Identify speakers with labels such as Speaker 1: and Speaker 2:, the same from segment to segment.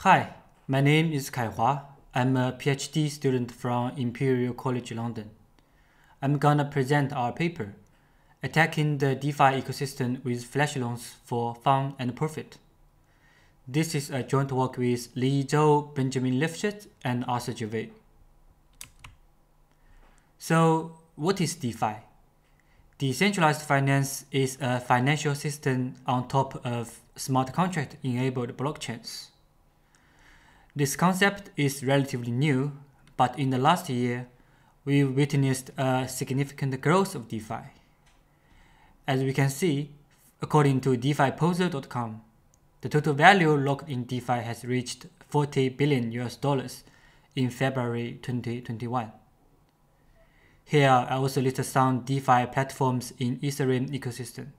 Speaker 1: Hi, my name is Kaihua. I'm a PhD student from Imperial College London. I'm gonna present our paper, Attacking the DeFi Ecosystem with Flash Loans for Fun and Profit. This is a joint work with Liyi, Zhou, Benjamin Livshits, and Arthur Gervais. So, what is DeFi? Decentralized finance is a financial system on top of smart contract-enabled blockchains. This concept is relatively new, but in the last year, we've witnessed a significant growth of DeFi. As we can see, according to DeFiPoser.com, the total value locked in DeFi has reached $40 billion in February 2021. Here I also listed some DeFi platforms in Ethereum ecosystem.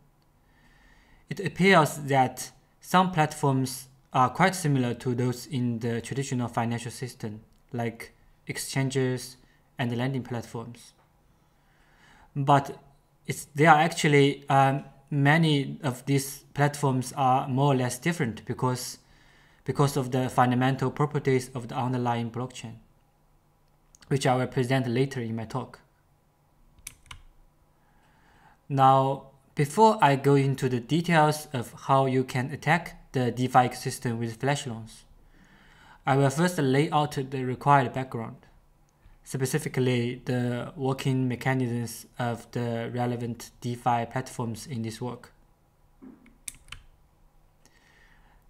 Speaker 1: It appears that some platforms are quite similar to those in the traditional financial system, like exchanges and lending platforms. But there are actually many of these platforms are more or less different because of the fundamental properties of the underlying blockchain, which I will present later in my talk. Now, before I go into the details of how you can attack the DeFi ecosystem with flash loans, I will first lay out the required background, specifically the working mechanisms of the relevant DeFi platforms in this work.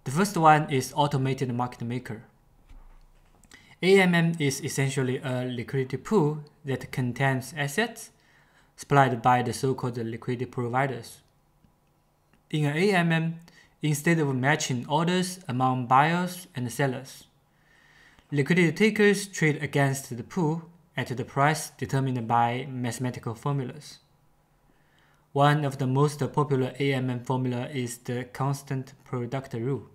Speaker 1: The first one is automated market maker. AMM is essentially a liquidity pool that contains assets supplied by the so-called liquidity providers. In an AMM, instead of matching orders among buyers and sellers, liquidity takers trade against the pool at the price determined by mathematical formulas. One of the most popular AMM formula is the constant product rule.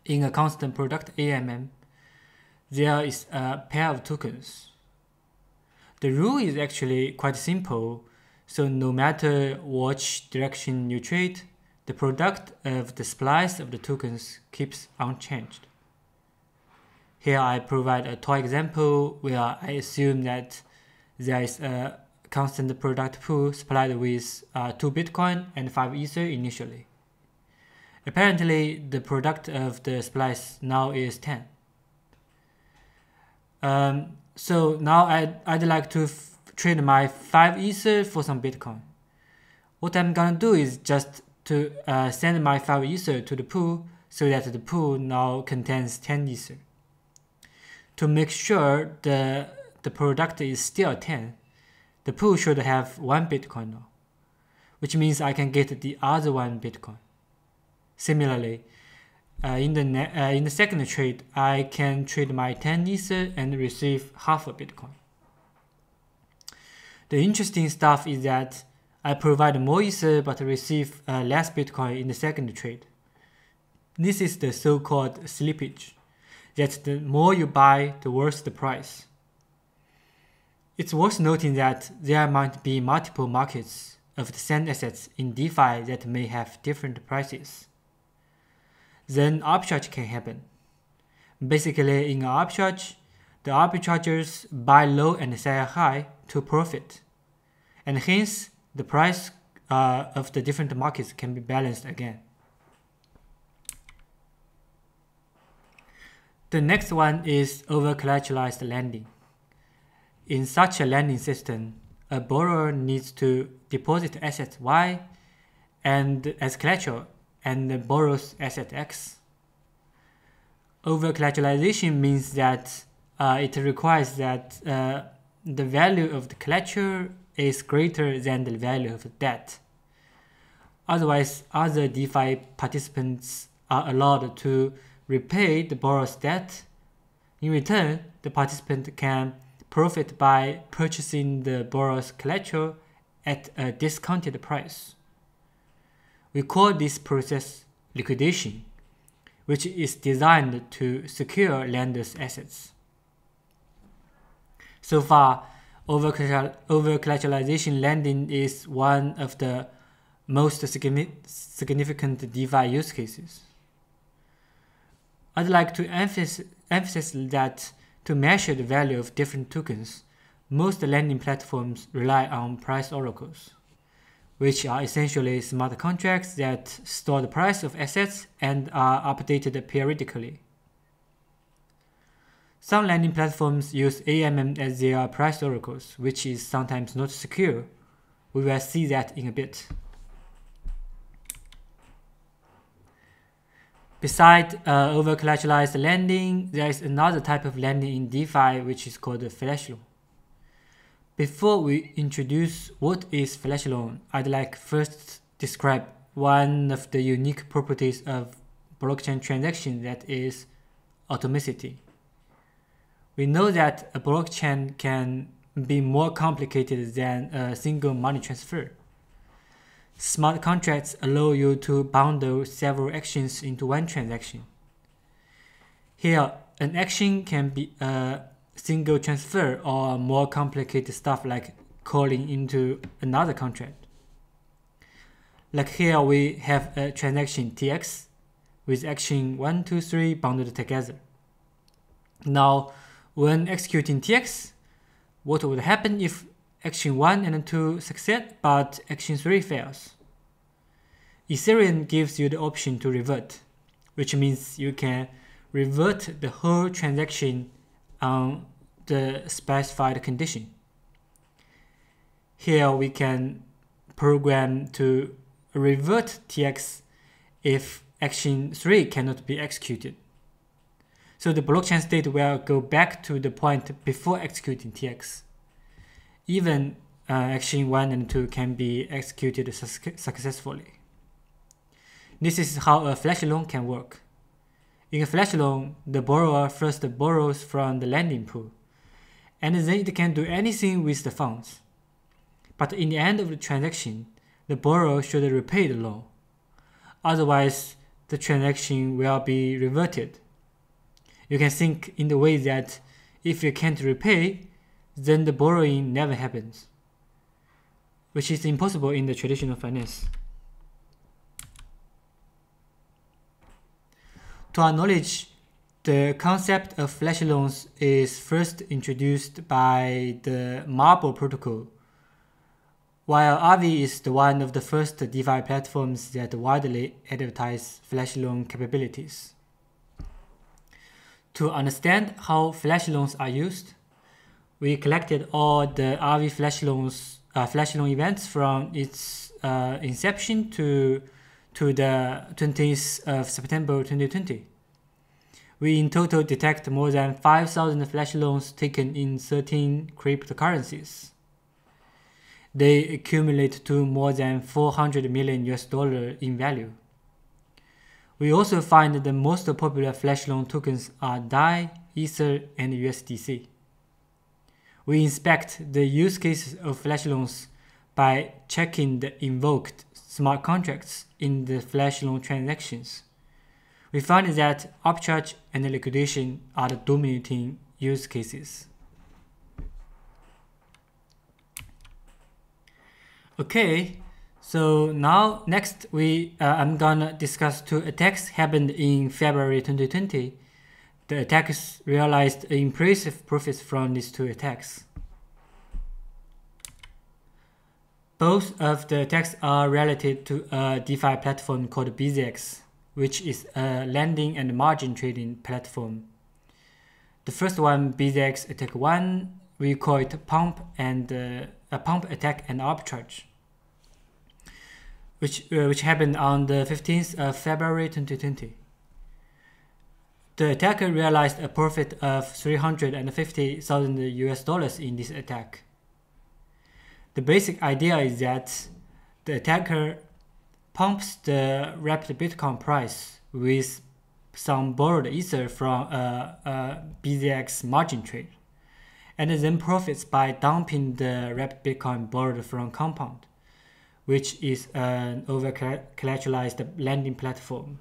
Speaker 1: In a constant product AMM, there is a pair of tokens. The rule is actually quite simple, so no matter which direction you trade, the product of the splice of the tokens keeps unchanged. Here I provide a toy example where I assume that there is a constant product pool supplied with 2 Bitcoin and 5 Ether initially. Apparently, the product of the splice now is 10. So now I'd like to trade my 5 Ether for some Bitcoin. What I'm gonna do is just to send my 5 Ether to the pool so that the pool now contains 10 Ether. To make sure the product is still 10, the pool should have 1 Bitcoin now, which means I can get the other 1 Bitcoin. Similarly, in the second trade, I can trade my 10 Ether and receive half a Bitcoin. The interesting stuff is that I provide more Ether but receive less Bitcoin in the second trade. This is the so-called slippage, that the more you buy, the worse the price. It's worth noting that there might be multiple markets of the same assets in DeFi that may have different prices. Then arbitrage can happen. Basically, in an arbitrage, the arbitrageurs buy low and sell high to profit, and hence the price of the different markets can be balanced again. The next one is over-collateralized lending. In such a lending system, a borrower needs to deposit asset Y and as collateral and borrows asset X. Over-collateralization means that it requires that the value of the collateral is greater than the value of the debt. Otherwise, other DeFi participants are allowed to repay the borrower's debt. In return, the participant can profit by purchasing the borrower's collateral at a discounted price. We call this process liquidation, which is designed to secure lenders' assets. So far, over-collateralization lending is one of the most significant DeFi use cases. I'd like to emphasize that to measure the value of different tokens, most lending platforms rely on price oracles, which are essentially smart contracts that store the price of assets and are updated periodically. Some lending platforms use AMM as their price oracles, which is sometimes not secure. We will see that in a bit. Besides over-collateralized lending, there is another type of lending in DeFi which is called flash loan. Before we introduce what is flash loan, I'd like first describe one of the unique properties of blockchain transaction, that is atomicity. We know that a blockchain can be more complicated than a single money transfer. Smart contracts allow you to bundle several actions into one transaction. Here, an action can be a single transfer or more complicated stuff like calling into another contract. Like here we have a transaction TX with action 1, 2, 3 bundled together. Now, when executing TX, what would happen if action 1 and 2 succeed but action 3 fails? Ethereum gives you the option to revert, which means you can revert the whole transaction on the specified condition. Here we can program to revert TX if action 3 cannot be executed. So the blockchain state will go back to the point before executing TX. Even action 1 and 2 can be executed successfully. This is how a flash loan can work. In a flash loan, the borrower first borrows from the lending pool, and then it can do anything with the funds. But in the end of the transaction, the borrower should repay the loan. Otherwise, the transaction will be reverted. You can think in the way that if you can't repay, then the borrowing never happens, which is impossible in the traditional finance. To our knowledge, the concept of flash loans is first introduced by the Marble protocol, while Aave is one of the first DeFi platforms that widely advertise flash loan capabilities. To understand how flash loans are used, we collected all the Aave flash loan events from its inception to the 20th of September 2020. We in total detect more than 5,000 flash loans taken in 13 cryptocurrencies. They accumulate to more than $400 million in value. We also find the most popular flash loan tokens are DAI, Ether, and USDC. We inspect the use cases of flash loans by checking the invoked smart contracts in the flash loan transactions. We find that arbitrage and liquidation are the dominating use cases. Okay, so now next I'm gonna discuss two attacks happened in February 2020. The attackers realized impressive profits from these two attacks. Both of the attacks are related to a DeFi platform called BZX, which is a lending and margin trading platform. The first one, BZX Attack 1, we call it Pump Attack and Arbitrage, which happened on the 15th of February 2020. The attacker realized a profit of $350,000 in this attack. The basic idea is that the attacker pumps the wrapped Bitcoin price with some borrowed Ether from a BZX margin trade, and then profits by dumping the wrapped Bitcoin borrowed from Compound, which is an over-collateralized lending platform.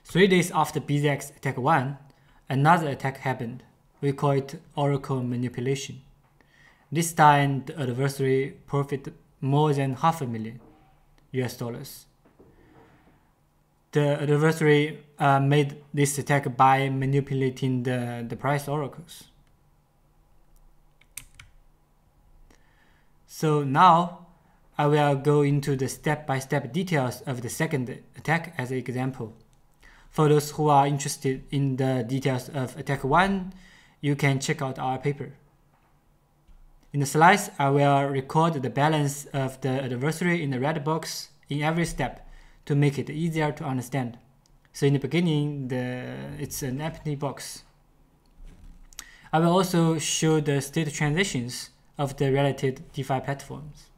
Speaker 1: 3 days after BZX Attack 1, another attack happened. We call it Oracle manipulation. This time, the adversary profited more than $500,000. the adversary made this attack by manipulating the price oracles. So now I will go into the step-by-step details of the second attack as an example. For those who are interested in the details of attack 1, you can check out our paper. In the slides, I will record the balance of the adversary in the red box in every step to make it easier to understand. So in the beginning, it's an empty box. I will also show the state transitions of the related DeFi platforms.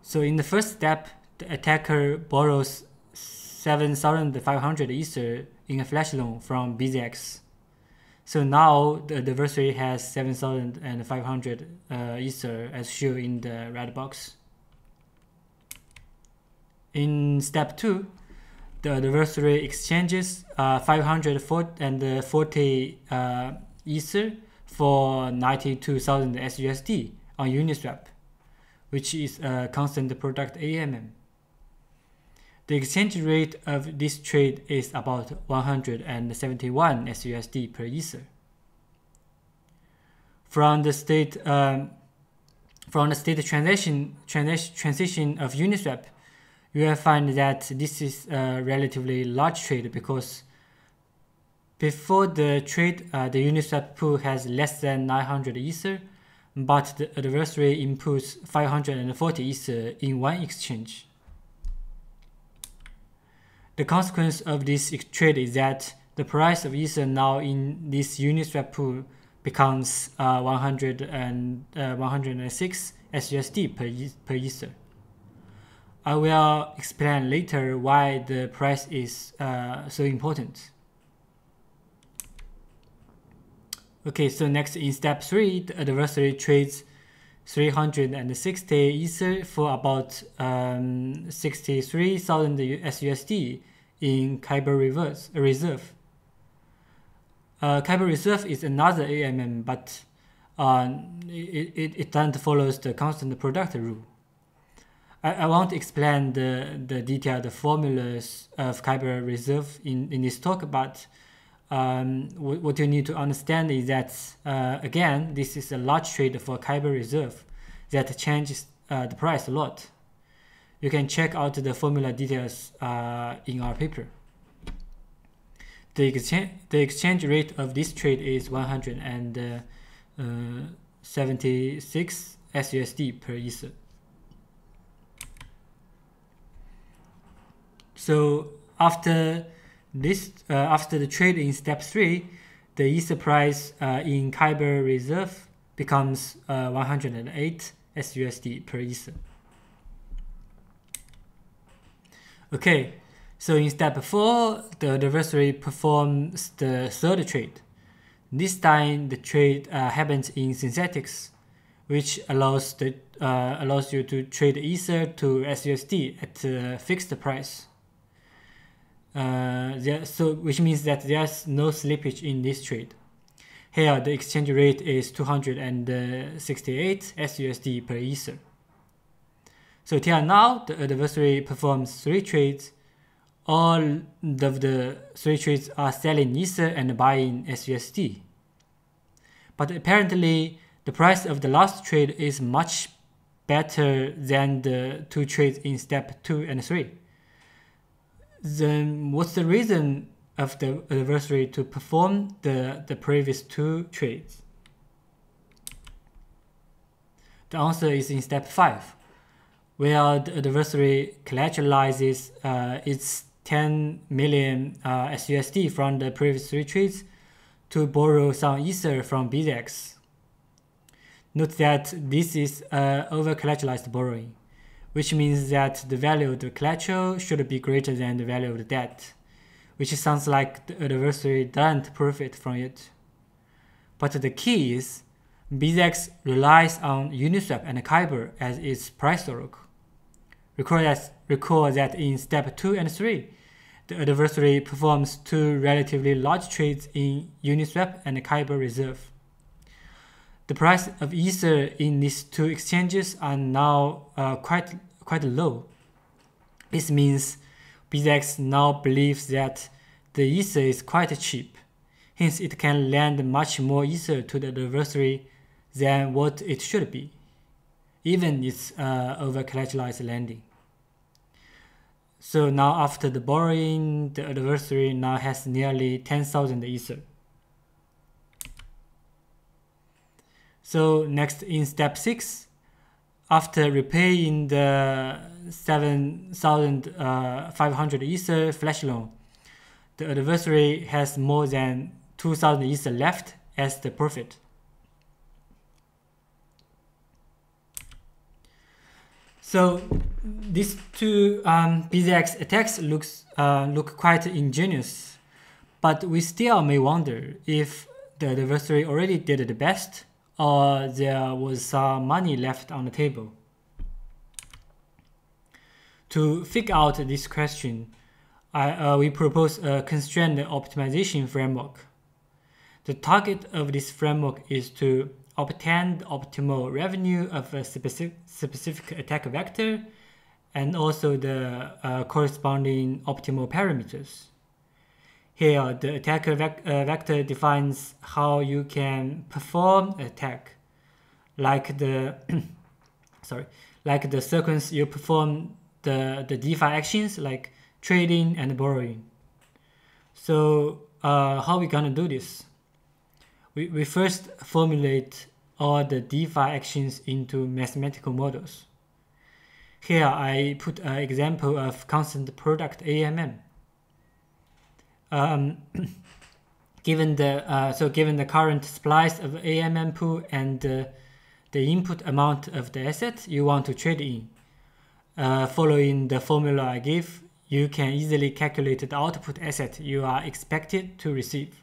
Speaker 1: So in the first step, the attacker borrows 7,500 Ether in a flash loan from BZX. So now the adversary has 7,500 Ether as shown in the red box. In step 2, the adversary exchanges 540 Ether for 92,000 SUSD on Uniswap, which is a constant product AMM. The exchange rate of this trade is about 171 SUSD per Ether. From the state transition of Uniswap, you will find that this is a relatively large trade because before the trade, the Uniswap pool has less than 900 Ether, but the adversary inputs 540 Ether in one exchange. The consequence of this trade is that the price of Ether now in this Uniswap pool becomes 106 SUSD per Ether. I will explain later why the price is so important. Okay, so next in step 3, the adversary trades 360 Ether for about 63,000 SUSD in Kyber Reserve. Kyber Reserve is another AMM, but it doesn't follow the constant product rule. I won't explain the detailed formulas of Kyber Reserve in this talk, but what you need to understand is that, again, this is a large trade for Kyber Reserve that changes the price a lot. You can check out the formula details in our paper. The exchange rate of this trade is 176 SUSD per Ether. So after the trade in step 3, the Ether price in Kyber Reserve becomes 108 SUSD per Ether. Okay, so in step 4, the adversary performs the third trade. This time, the trade happens in synthetics, which allows you to trade Ether to SUSD at a fixed price. Which means that there's no slippage in this trade. Here, the exchange rate is 268 SUSD per Ether. So till now, the adversary performs 3 trades. All of the 3 trades are selling Ether and buying SUSD. But apparently, the price of the last trade is much better than the 2 trades in step 2 and 3. Then what's the reason of the adversary to perform the previous 2 trades? The answer is in step 5, where the adversary collateralizes its 10 million SUSD from the previous 3 trades to borrow some Ether from BZX. Note that this is over-collateralized borrowing, which means that the value of the collateral should be greater than the value of the debt, which sounds like the adversary doesn't profit from it. But the key is, BZX relies on Uniswap and Kyber as its price oracle. Recall that in step 2 and 3, the adversary performs 2 relatively large trades in Uniswap and Kyber Reserve. The price of Ether in these 2 exchanges are now quite low, This means BZX now believes that the Ether is quite cheap, hence it can lend much more Ether to the adversary than what it should be, even it's over-collateralized lending. So now after the borrowing, the adversary now has nearly 10,000 Ether. So next in step 6, after repaying the 7,500 Ether flash loan, the adversary has more than 2,000 Ether left as the profit. So these two BZX attacks look quite ingenious, but we still may wonder if the adversary already did the best, or there was some money left on the table. To figure out this question, we propose a constrained optimization framework. The target of this framework is to obtain the optimal revenue of a specific attack vector and also the corresponding optimal parameters. Here, the attacker vector defines how you can perform an attack, like the like the sequence you perform the DeFi actions like trading and borrowing. So how are we gonna do this? We first formulate all the DeFi actions into mathematical models. Here I put an example of constant product AMM. Given the current supplies of AMM pool and the input amount of the asset you want to trade in, following the formula I gave, you can easily calculate the output asset you are expected to receive.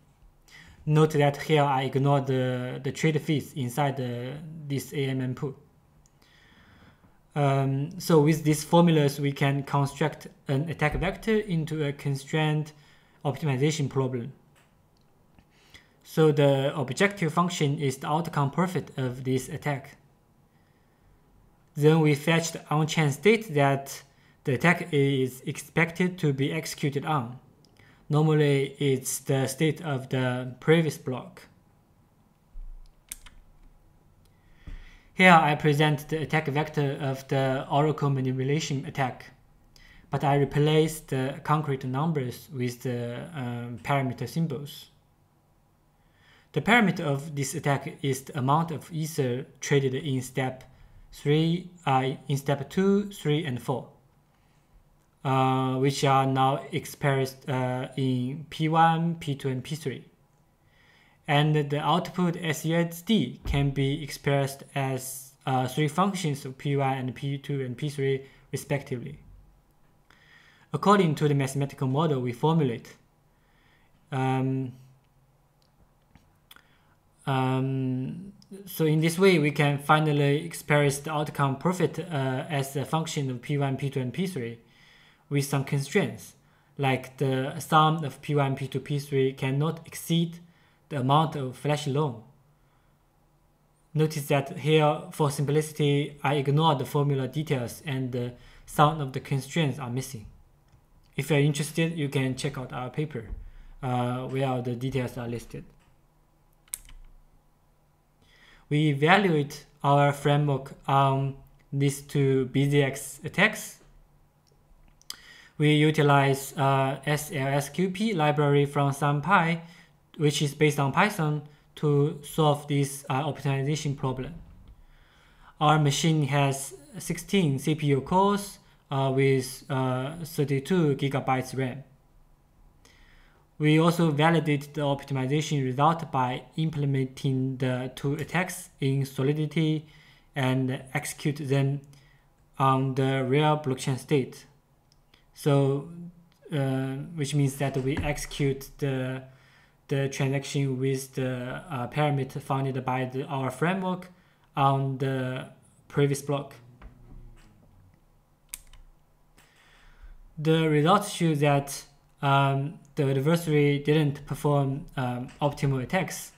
Speaker 1: Note that here I ignore the trade fees inside this AMM pool. So with these formulas, we can construct an attack vector into a constrained optimization problem. So the objective function is the outcome profit of this attack. Then we fetch the on-chain state that the attack is expected to be executed on. Normally, it's the state of the previous block. Here I present the attack vector of the Oracle manipulation attack, but I replace the concrete numbers with the parameter symbols. The parameter of this attack is the amount of Ether traded in step 2, 3, and 4. Which are now expressed in P1, P2, and P3. And the output SUSD can be expressed as 3 functions of P1 and P2 and P3 respectively. According to the mathematical model we formulate, so in this way we can finally express the outcome profit as a function of P1, P2, and P3 with some constraints, like the sum of P1, P2, P3 cannot exceed the amount of flash loan. Notice that here, for simplicity, I ignore the formula details and some of the constraints are missing. If you're interested, you can check out our paper where the details are listed. We evaluate our framework on these two BZX attacks. We utilize SLSQP library from SunPy, which is based on Python, to solve this optimization problem. Our machine has 16 CPU cores with 32 GB RAM. We also validate the optimization result by implementing the two attacks in Solidity and execute them on the real blockchain state. So, which means that we execute the transaction with the parameter founded by our framework on the previous block. The results show that the adversary didn't perform optimal attacks.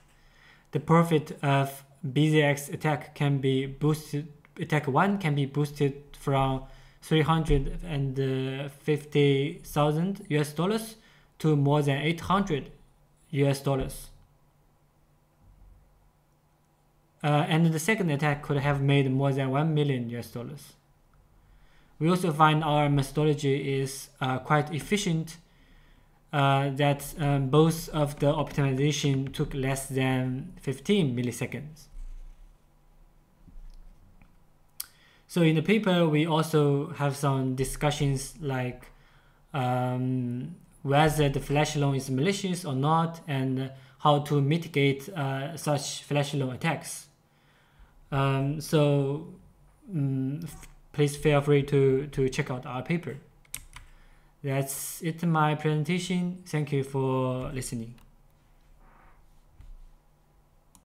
Speaker 1: The profit of BZX attack can be boosted. Attack 1 can be boosted from $350,000 US to more than $800 US. And the second attack could have made more than $1 million US. We also find our methodology is quite efficient, that both of the optimization took less than 15 milliseconds. So in the paper, we also have some discussions like whether the flash loan is malicious or not, and how to mitigate such flash loan attacks. Please feel free to check out our paper. That's it, my presentation. Thank you for listening.